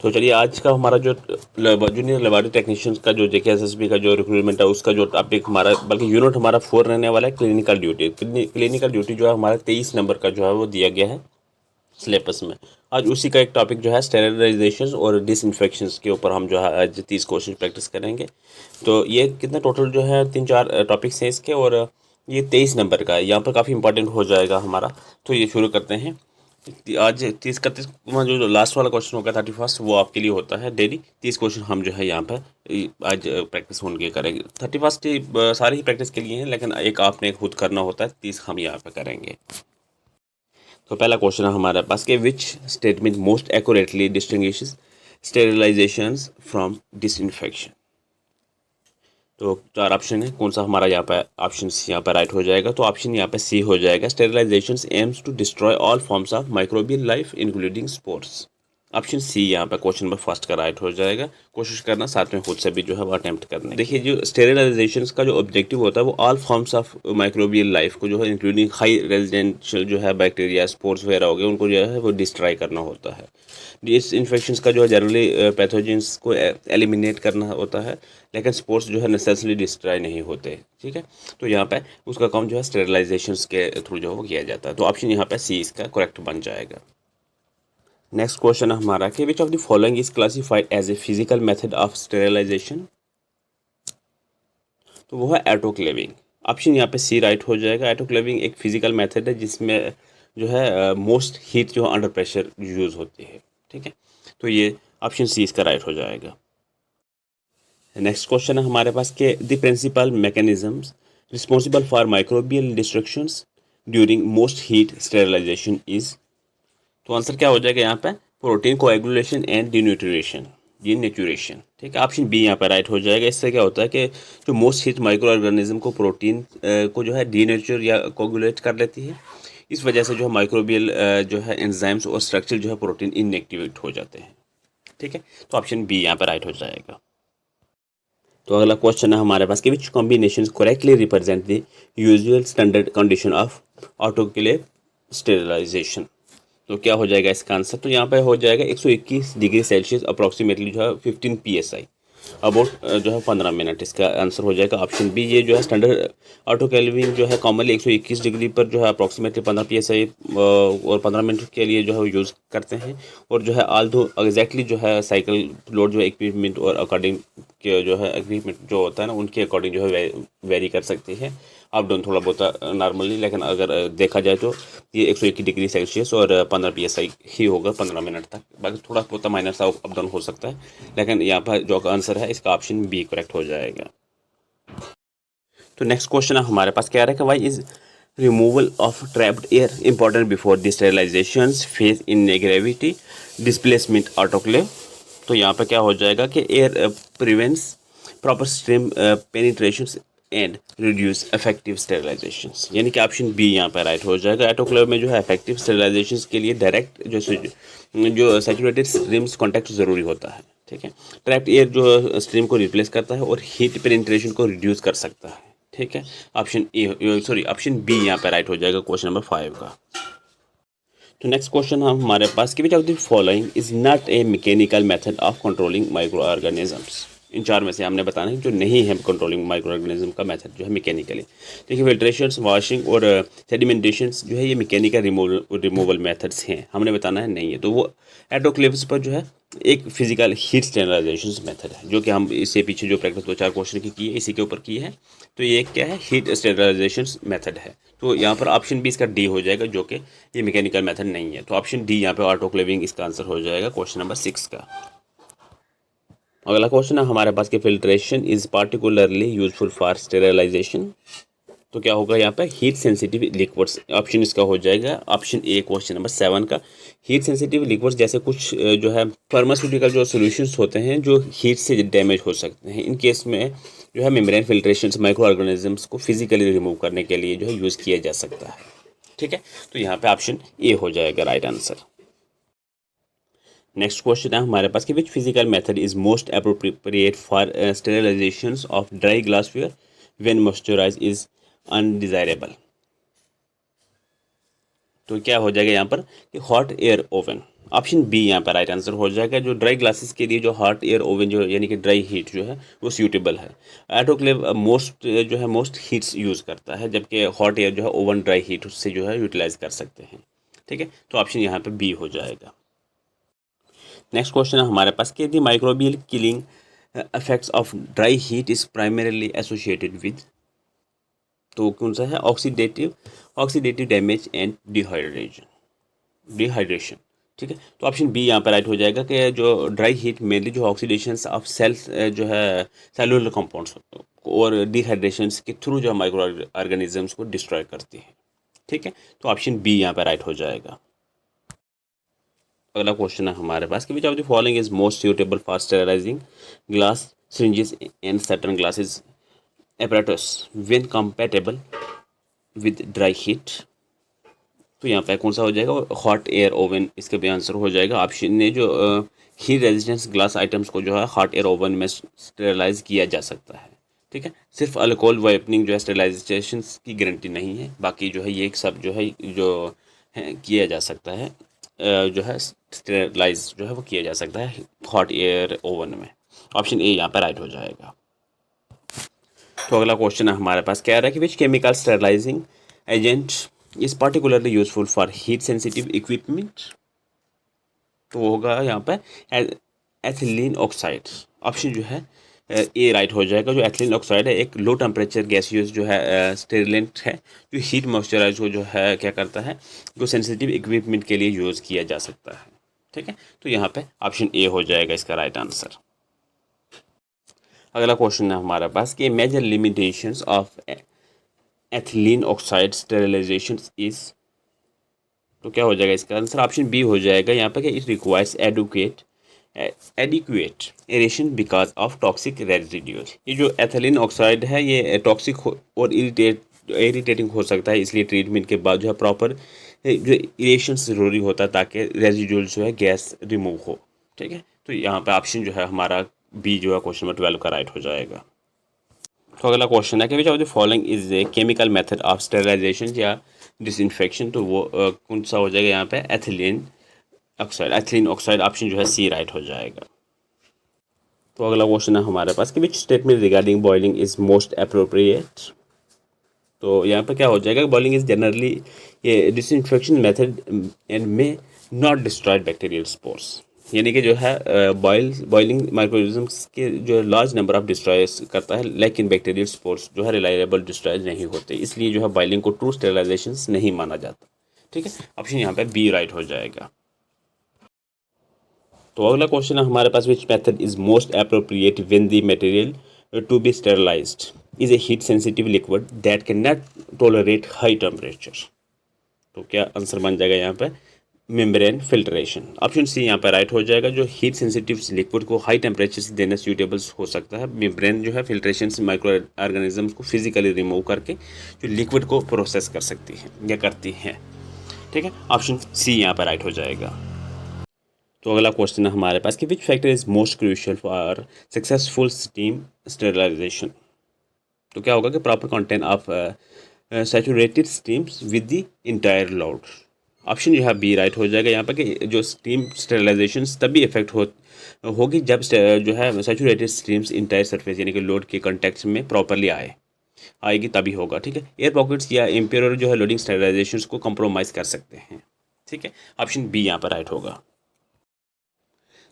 तो चलिए आज का हमारा जो जूनियर लेबोरेटरी टेक्नीशियंस का जो JKSSB का जो रिक्रूटमेंट है उसका जो टॉपिक हमारा बल्कि यूनिट हमारा 4 रहने वाला है क्लिनिकल ड्यूटी। क्लिनिकल ड्यूटी जो है हमारा 23 नंबर का जो है वो दिया गया है सिलेबस में। आज उसी का एक टॉपिक जो है स्टेरिलाइजेशन और डिसइंफेक्शंस के ऊपर हम जो है आज 30 क्वेश्चन प्रैक्टिस करेंगे। तो ये कितना टोटल जो है 3-4 टॉपिक्स हैं इसके, और ये 23 नंबर का है। यहाँ पर काफ़ी इंपॉर्टेंट हो जाएगा हमारा। तो ये शुरू करते हैं। आज 30-31 जो लास्ट वाला क्वेश्चन होगा 31 वो आपके लिए होता है डेली। 30 क्वेश्चन हम जो है यहाँ पर आज प्रैक्टिस होने के करेंगे। 31 सारी ही प्रैक्टिस के लिए हैं, लेकिन एक आपने खुद करना होता है, 30 हम यहाँ पर करेंगे। तो पहला क्वेश्चन है हमारे पास कि which statement most accurately distinguishes sterilizations from disinfection. तो 4 ऑप्शन है, कौन सा हमारा यहाँ पे ऑप्शन यहाँ पे राइट हो जाएगा? तो ऑप्शन यहाँ पे सी हो जाएगा। Sterilisation aims to destroy all forms of microbial life including spores. Option C यहाँ पे क्वेश्चन नंबर फर्स्ट का राइट हो जाएगा। कोशिश करना साथ में खुद से भी जो है वो अटेम्प्ट करना। देखिए जो स्टेरिलाइजेशन का जो ऑब्जेक्टिव होता है वो all forms of microbial life को जो है इंक्लूडिंग हाई रेजिडेंशियल जो है बैक्टीरिया स्पोर्स वगैरह हो गए उनको जो है वो डिस्ट्रॉय करना होता है। इस इन्फेक्शंस का जो है जनरली पैथोजेंस को एलिमिनेट करना होता है, लेकिन स्पोर्स जो है नेसेसरली डिस्ट्रॉय नहीं होते। ठीक है, तो यहाँ पे उसका काम जो है स्टेरिलाइजेशन के थ्रू जो है वो किया जाता है। तो ऑप्शन यहाँ पे सी इसका करेक्ट बन जाएगा। नेक्स्ट क्वेश्चन है हमारा कि which of the following is classified as a physical method of sterilisation. तो वो है एटोक्लेविंग। ऑप्शन यहाँ पे सी राइट हो जाएगा। एटोक्लेविंग एक फिजिकल मेथड है जिसमें जो है मोस्ट हीट जो अंडर प्रेशर यूज़ होती है। ठीक है, तो ये ऑप्शन सी इसका राइट हो जाएगा। नेक्स्ट क्वेश्चन है हमारे पास के the principal mechanisms responsible for microbial destructions during most heat sterilisation is. तो आंसर क्या हो जाएगा यहाँ पे? Protein coagulation and denaturation. ठीक है, ऑप्शन बी यहाँ पर राइट हो जाएगा। इससे क्या होता है कि जो मोस्ट हीट माइक्रो ऑर्गेनिज्म को प्रोटीन को जो है डीनेचर या कोगुलेट कर लेती है। इस वजह से जो है माइक्रोबियल जो है एंजाइम्स और स्ट्रक्चर जो है प्रोटीन इनएक्टिवेट हो जाते हैं। ठीक है, तो ऑप्शन बी यहाँ पर राइट हो जाएगा। तो अगला क्वेश्चन है हमारे पास कि which combination correctly represent the usual standard condition of autoclave sterilisation. तो क्या हो जाएगा इसका आंसर? तो यहाँ पे हो जाएगा 121 डिग्री सेल्सियस अप्रॉक्सीमेटली जो है 15 PSI अबाउट जो है 15 मिनट। इसका आंसर हो जाएगा ऑप्शन बी। ये जो है स्टैंडर्ड ऑटोक्लेविंग जो है कॉमनली 121 डिग्री पर जो है अप्रॉक्सीमेटली 15 PSI और 15 मिनट के लिए जो है वो यूज़ करते हैं। और जो है आल दो एग्जैक्टली जो है साइकिल लोड जो है इक्विपमेंट और अकॉर्डिंग के जो है इक्विपमेंट जो होता है ना उनके अकॉर्डिंग जो है वेरी कर सकती है अप डाउन थोड़ा बहुत नॉर्मली। लेकिन अगर देखा जाए तो ये 121 डिग्री सेल्सियस और 15 PSI ही होगा 15 मिनट तक। बाकी थोड़ा बहुत माइनर सा अप डाउन हो सकता है, लेकिन यहाँ पर जो आंसर है इसका ऑप्शन बी करेक्ट हो जाएगा। तो नेक्स्ट क्वेश्चन है हमारे पास क्या रहेगा? Why is removal of trapped air important before desterilization phase in gravity displacement autoclave. तो यहाँ पर क्या हो जाएगा कि air prevents proper stream penetration and reduce effective sterilization. यानी कि ऑप्शन बी यहाँ पर राइट हो जाएगा। ऑटोक्लेव में जो है इफेक्टिव स्टेरिलाइजेशन के लिए डायरेक्ट जो सैचुरेटेड स्ट्रीम्स कॉन्टैक्ट ज़रूरी होता है। ठीक है, ट्रैप्ड एयर जो स्ट्रीम को रिप्लेस करता है और हीट पेनिट्रेशन को रिड्यूस कर सकता है। ठीक है, ऑप्शन बी यहाँ पर राइट हो जाएगा क्वेश्चन नंबर 5 का। तो नेक्स्ट क्वेश्चन हम हमारे पास कि which of the following is not a mechanical method of controlling micro organisms. इन 4 में से हमने बताना है जो नहीं है कंट्रोलिंग माइक्रो ऑर्गेनिज्म का मेथड जो है मैकेनिकली। देखिए फिल्ट्रेशन, वॉशिंग और सेडिमेंटेशन जो है ये मैकेनिकल रिमूवल मेथड्स हैं, हमने बताना है नहीं है। तो वो एटोक्लेव्स पर जो है एक फिजिकल हीट स्टेरिलाइजेशन मेथड है जो कि हम इससे पीछे जो प्रैक्टिस 2-4 क्वेश्चन की है इसी के ऊपर की है। तो ये क्या है? हीट स्टेरिलाइजेशन मेथड है। तो यहाँ पर ऑप्शन बी इसका डी हो जाएगा जो कि ये मैकेनिकल मेथड नहीं है। तो ऑप्शन डी यहाँ पे ऑटोक्लेविंग इसका आंसर हो जाएगा क्वेश्चन नंबर 6 का। अगला क्वेश्चन है हमारे पास कि filtration is particularly useful for sterilisation. तो क्या होगा यहाँ पे? Heat sensitive liquids. ऑप्शन इसका हो जाएगा ऑप्शन ए क्वेश्चन नंबर 7 का। हीट सेंसिटिव लिक्विड्स जैसे कुछ जो है फार्मास्यूटिकल जो सॉल्यूशंस होते हैं जो हीट से डैमेज हो सकते हैं, इन केस में जो है मेम्ब्रेन फिल्ट्रेशन माइक्रो ऑर्गेनिजम्स को फिजिकली रिमूव करने के लिए जो है यूज़ किया जा सकता है। ठीक है, तो यहाँ पे ऑप्शन ए हो जाएगा राइट आंसर। नेक्स्ट क्वेश्चन है हमारे पास कि which physical method is most appropriate for sterilisation of dry glassware when moisturise is undesirable. तो क्या हो जाएगा यहाँ पर कि hot air oven. Option B यहाँ पर राइट आंसर हो जाएगा। जो ड्राई ग्लासेस के लिए जो हॉट एयर ओवन जो यानी कि ड्राई हीट जो है वो सूटेबल है। ऑटोक्लेव मोस्ट हीट्स यूज़ करता है, जबकि हॉट एयर जो है ओवन ड्राई हीट उससे जो है यूटिलाइज कर सकते हैं। ठीक है, तो ऑप्शन यहाँ पे बी हो जाएगा। नेक्स्ट क्वेश्चन है हमारे पास कि the microbial killing effects of dry heat is primarily associated with, तो कौन सा है? Oxidative damage and dehydration. ठीक है, तो ऑप्शन बी यहाँ पर राइट हो जाएगा कि जो ड्राई हीट मेनली जो ऑक्सीडेशन ऑफ सेल्स जो है सेलुलर कंपाउंड्स और डिहाइड्रेशन के थ्रू जो माइक्रो ऑर्गेनिजम्स को डिस्ट्रॉय करती है। ठीक है, तो ऑप्शन बी यहाँ पर राइट हो जाएगा। अगला क्वेश्चन है हमारे पास कि which of the following is most suitable for sterilizing glass syringes and certain glasses apparatus when compatible with dry heat। तो यहाँ पे कौन सा हो जाएगा? हॉट एयर ओवन इसका भी आंसर हो जाएगा। ऑप्शन ने जो हीट रेजिस्टेंस ग्लास आइटम्स को जो है हॉट एयर ओवन में स्टेरलाइज किया जा सकता है। ठीक है, सिर्फ अल्कोहल वाइपनिंग जो है स्टेरलाइजेशन की गारंटी नहीं है, बाकी जो है ये सब जो है किया जा सकता है, जो है स्टेरलाइज जो है वो किया जा सकता है हॉट एयर ओवन में। ऑप्शन ए यहाँ पर राइट हो जाएगा। तो अगला क्वेश्चन है हमारे पास क्या रहा है कि which chemical sterilizing agent is particularly useful for heat sensitive equipment, तो होगा यहाँ पर एथिलीन ऑक्साइड। ऑप्शन जो है ए राइट हो जाएगा। जो एथिलीन ऑक्साइड है एक लो टेम्परेचर गैसियस जो है स्टेरिलेंट है, जो हीट मॉइस्चराइज को जो है क्या करता है, जो सेंसिटिव इक्विपमेंट के लिए यूज़ किया जा सकता है। ठीक है, तो यहाँ पे ऑप्शन ए हो जाएगा इसका राइट आंसर। अगला क्वेश्चन है हमारे पास कि major limitations of ethylene oxide sterilisation is, तो क्या हो जाएगा इसका आंसर? ऑप्शन बी हो जाएगा यहाँ पे कि it requires adequate aeration because of toxic residual. ये जो एथिलीन ऑक्साइड है ये टॉक्सिक और इरिटेटिंग हो सकता है, इसलिए ट्रीटमेंट के बाद जो है प्रॉपर जो इरेशन ज़रूरी होता है ताकि रेजिड्यूल जो है गैस रिमूव हो। ठीक है, तो यहाँ पे ऑप्शन जो है हमारा बी जो है क्वेश्चन नंबर 12 का राइट हो जाएगा। तो अगला क्वेश्चन है कि which of the following is a chemical method of sterilisation या डिसइंफेक्शन, तो वो कौन सा हो जाएगा यहाँ पे? एथिलीन ऑक्साइड ऑप्शन जो है सी राइट हो जाएगा। तो अगला क्वेश्चन है हमारे पास कि which statement regarding boiling is most appropriate, तो यहाँ पे क्या हो जाएगा? बॉइलिंग इज जनरली ये disinfection method and may not destroyed bacterial spores, यानी कि जो है बॉइलिंग माइक्रोऑर्गेनिजम्स के जो लार्ज नंबर ऑफ डिस्ट्रॉय करता है, लेकिन बैक्टीरियल स्पोर्स जो है रिलायबल डिस्ट्रॉय नहीं होते, इसलिए जो है बॉइलिंग को ट्रू स्टेरिलाइजेशन नहीं माना जाता। ठीक है, ऑप्शन यहाँ पे बी राइट हो जाएगा। तो अगला क्वेश्चन है हमारे पास which method is most appropriate when the material to be sterilized is a heat sensitive liquid that can not tolerate high temperature, तो क्या आंसर बन जाएगा यहाँ पे? Membrane filtration. ऑप्शन सी यहाँ पर राइट हो जाएगा। जो हीट सेंसिटिव लिक्विड को हाई टेम्परेचर से देना सूटेबल हो सकता है। मेम्ब्रेन जो है फिल्ट्रेशन से माइक्रो ऑर्गेनिजम्स को फिजिकली रिमूव करके जो लिक्विड को प्रोसेस कर सकती है या करती है। ठीक है, ऑप्शन सी यहाँ पर राइट हो जाएगा। तो अगला क्वेश्चन है हमारे पास कि which factor is most crucial for successful steam sterilisation, तो क्या होगा कि proper content of saturated steams with the entire load. Option जो है बी राइट हो जाएगा यहाँ पर कि जो स्टीम स्टेरिलाइजेशन तभी इफेक्ट होगी जब जो है सैचुरेटेड स्टीम्स इंटायर सरफेस यानी कि लोड के कॉन्टेक्ट में प्रॉपरली आएगी तभी होगा। ठीक है, एयर पॉकेट्स या इम्प्योर जो है लोडिंग स्टेरिलाइजेशन को कंप्रोमाइज कर सकते हैं। ठीक है, ऑप्शन बी यहाँ पर राइट होगा।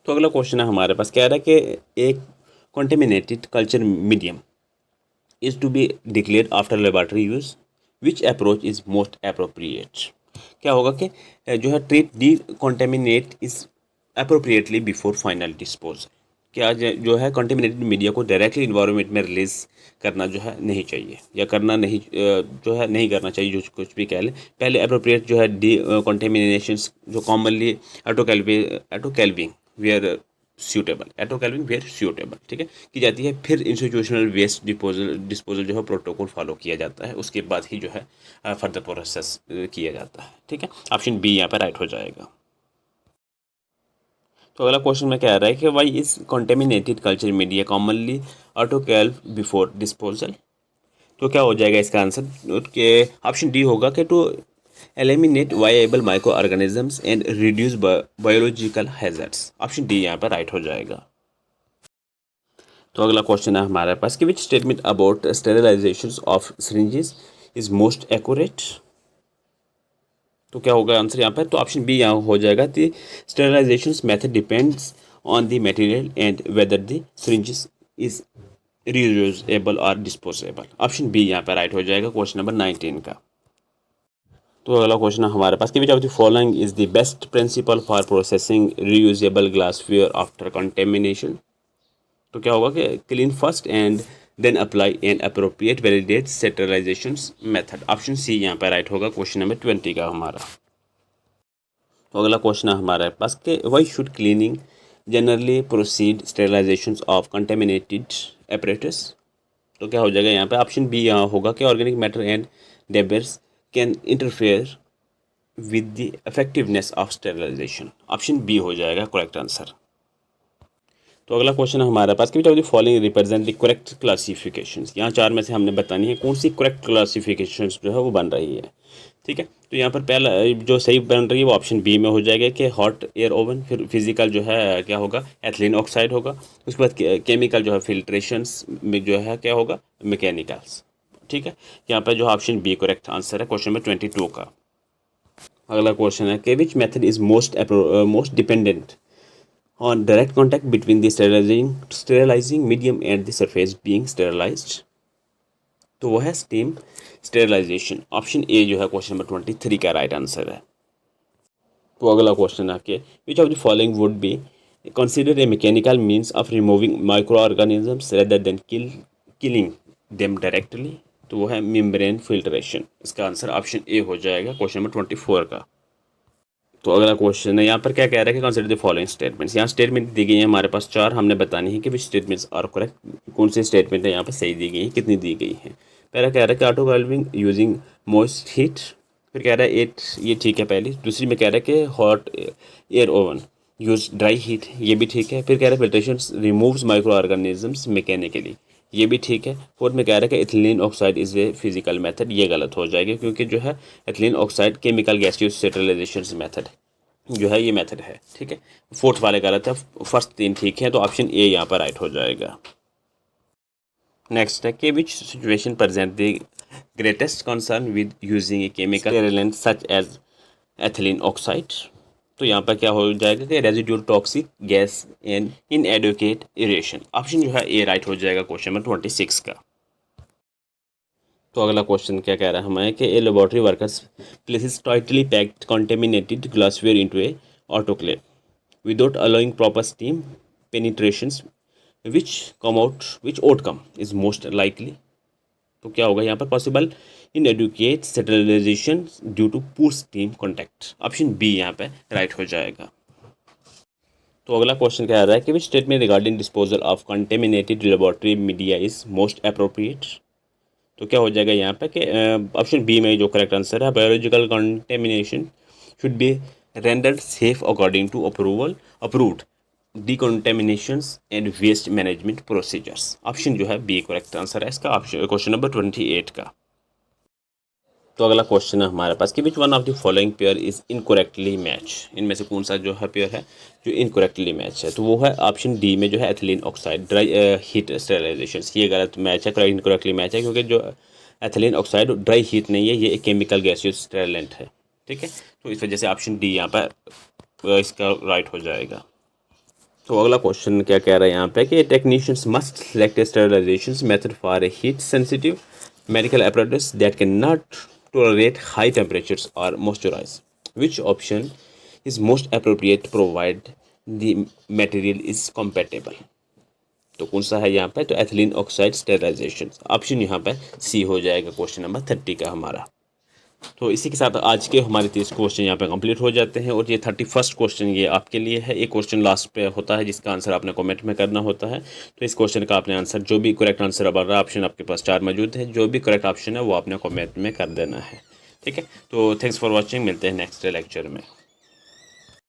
तो अगला क्वेश्चन है हमारे पास क्या रहा है कि एक contaminated culture medium is to be declared after laboratory use, which approach is most appropriate, क्या होगा कि जो है treat decontaminate is appropriately before final disposal, क्या जो है कॉन्टेमिनेटेड मीडिया को डायरेक्टली इन्वायरमेंट में रिलीज करना जो है नहीं चाहिए या करना नहीं जो है नहीं करना चाहिए, जो कुछ भी कह लें। पहले अप्रोप्रिएट जो है डी कॉन्टेमिनेशन जो कॉमनली एटोकैल्विंग वेयर सूटेबल ठीक है की जाती है, फिर इंस्टीट्यूशनल वेस्ट डिस्पोजल जो है प्रोटोकॉल फॉलो किया जाता है, उसके बाद ही जो है फर्दर प्रोसेस किया जाता है। ठीक है, ऑप्शन बी यहाँ पर राइट हो जाएगा। तो अगला क्वेश्चन में क्या आ रहा है कि why is contaminated culture media commonly autoclave before disposal, तो क्या हो जाएगा इसका आंसर? कि ऑप्शन डी होगा कि to eliminate viable microorganisms and reduce biological hazards. Option D यहाँ पर राइट हो जाएगा। तो अगला क्वेश्चन है हमारे पास कि which statement about sterilisation of syringes is most accurate. तो क्या होगा आंसर यहाँ पर, तो ऑप्शन बी यहाँ हो जाएगा the sterilisation method depends on the material and whether the syringes is reusable और डिस्पोजेबल। ऑप्शन बी यहाँ पर राइट हो जाएगा क्वेश्चन नंबर 19 का। तो अगला क्वेश्चन हमारे पास कि which of the following is the best principle for processing reusable glassware after contamination. तो क्या होगा कि clean first and then apply an appropriate validate sterilisation method. Option C यहाँ पर राइट होगा क्वेश्चन नंबर 20 का हमारा। तो अगला क्वेश्चन है हमारे पास कि why should cleaning generally proceed sterilisation of contaminated apparatus. तो क्या हो जाएगा यहाँ पे, ऑप्शन बी यहाँ होगा कि organic matter and debris can interfere with the effectiveness of sterilisation. Option B हो जाएगा करेक्ट आंसर। तो अगला क्वेश्चन है हमारे पास कि which of the following represent the correct classifications. यहाँ चार में से हमने बतानी है कौन सी करेक्ट क्लासिफिकेशंस जो है वो बन रही है। ठीक है, तो यहाँ पर पहला जो सही बन रही है वो ऑप्शन बी में हो जाएगा कि हॉट एयर ओवन, फिर फिजिकल जो है क्या होगा एथिलीन ऑक्साइड होगा, उसके बाद केमिकल जो है फिल्ट्रेशंस में जो है क्या होगा मैकेनिकल्स। ठीक है, यहाँ पर जो ऑप्शन बी करेक्ट आंसर है क्वेश्चन नंबर 22 का। अगला क्वेश्चन है कि विच method is most dependent on direct contact between the sterilizing medium and the surface being sterilized। तो वो है स्टीम स्टेरिलाइजेशन। ऑप्शन ए जो है क्वेश्चन नंबर 23 का राइट आंसर है। तो अगला क्वेश्चन है कि which of the following would be considered a mechanical means of removing micro organisms rather than killing them directly. तो वो है मेम्ब्रेन फिल्ट्रेशन। इसका आंसर ऑप्शन ए हो जाएगा क्वेश्चन नंबर 24 का। तो अगला क्वेश्चन है यहाँ पर क्या कह रहा है कि कंसिडर द फॉलोइंग स्टेटमेंट्स। यहाँ स्टेटमेंट दी गई है हमारे पास चार, हमने बतानी है कि विच स्टेटमेंट्स आर करेक्ट, कौन सी स्टेटमेंट है यहाँ पर सही दी गई है, कितनी दी गई है। पहला कह रहा है कि ऑटो कल्विंग यूजिंग मॉइस्ट हीट, फिर कह रहा है एट, ये ठीक है पहली। दूसरी में कह रहा है कि hot air oven use dry heat, ये भी ठीक है। फिर कह रहा है filtration removes micro organisms mechanically, ये भी ठीक है। फोर्थ में कह रहा है कि ethylene oxide is a physical method, ये गलत हो जाएगी क्योंकि जो है ethylene oxide chemical gaseous sterilisation method जो है ये मेथड है। ठीक है, फोर्थ वाले गलत है, फर्स्ट तीन ठीक है, तो ऑप्शन ए यहाँ पर राइट हो जाएगा। नेक्स्ट है कि which situation present the greatest concern with using a chemical sterilant such as ethylene oxide. तो यहाँ पर क्या हो जाएगा कि residual toxic gas and inadequate aeration. Option जो है ए राइट हो जाएगा क्वेश्चन नंबर 26 का। तो अगला क्वेश्चन क्या कह रहा है हमें कि a laboratory workers places tightly packed contaminated glassware into a autoclave without allowing proper steam penetrations which outcome is most likely. तो क्या होगा यहाँ पर, possible inadequate sterilization due to poor steam contact. Option B यहाँ पे right हो जाएगा। तो अगला क्वेश्चन क्या आ रहा है कि which statement regarding disposal of contaminated laboratory media is most appropriate. तो क्या हो जाएगा यहाँ पे कि ऑप्शन बी में जो करेक्ट आंसर है, biological contamination should be rendered safe according to approved decontaminations and waste management procedures. Option जो है बी करेक्ट आंसर है इसका, ऑप्शन क्वेश्चन नंबर 28 का। तो अगला क्वेश्चन है हमारे पास कि which one of the following pair is incorrectly match. इनमें से कौन सा जो है पेयर है जो इनकरेक्टली मैच है। तो वो है ऑप्शन डी में जो है ethylene oxide dry heat sterilisation. ये गलत मैच है, इनकरेक्टली मैच है क्योंकि जो एथिलीन ऑक्साइड ड्राई हीट नहीं है, ये एक केमिकल गैसियस स्टेरिलेंट है। ठीक है, तो इस वजह से ऑप्शन डी यहाँ पर इसका राइट हो जाएगा। तो अगला क्वेश्चन क्या कह रहा है यहाँ पे कि technicians must select a sterilisation method for a heat sensitive medical apparatus that cannot tolerate high temperatures or moisturize. Which option is most appropriate provided the material is compatible? तो कौन सा है यहाँ पे, तो एथिलीन ऑक्साइड स्टेरिलाइजेशन। ऑप्शन यहाँ पे C हो जाएगा क्वेश्चन नंबर 30 का हमारा। तो इसी के साथ आज के हमारे 30 क्वेश्चन यहाँ पे कंप्लीट हो जाते हैं और ये 31st क्वेश्चन ये आपके लिए है। एक क्वेश्चन लास्ट पे होता है जिसका आंसर आपने कमेंट में करना होता है। तो इस क्वेश्चन का आपने आंसर जो भी करेक्ट आंसर बन रहा है, ऑप्शन आपके पास 4 मौजूद है, जो भी करेक्ट ऑप्शन है वो आपने कमेंट में कर देना है। ठीक है, तो थैंक्स फॉर वॉचिंग, मिलते हैं नेक्स्ट लेक्चर में।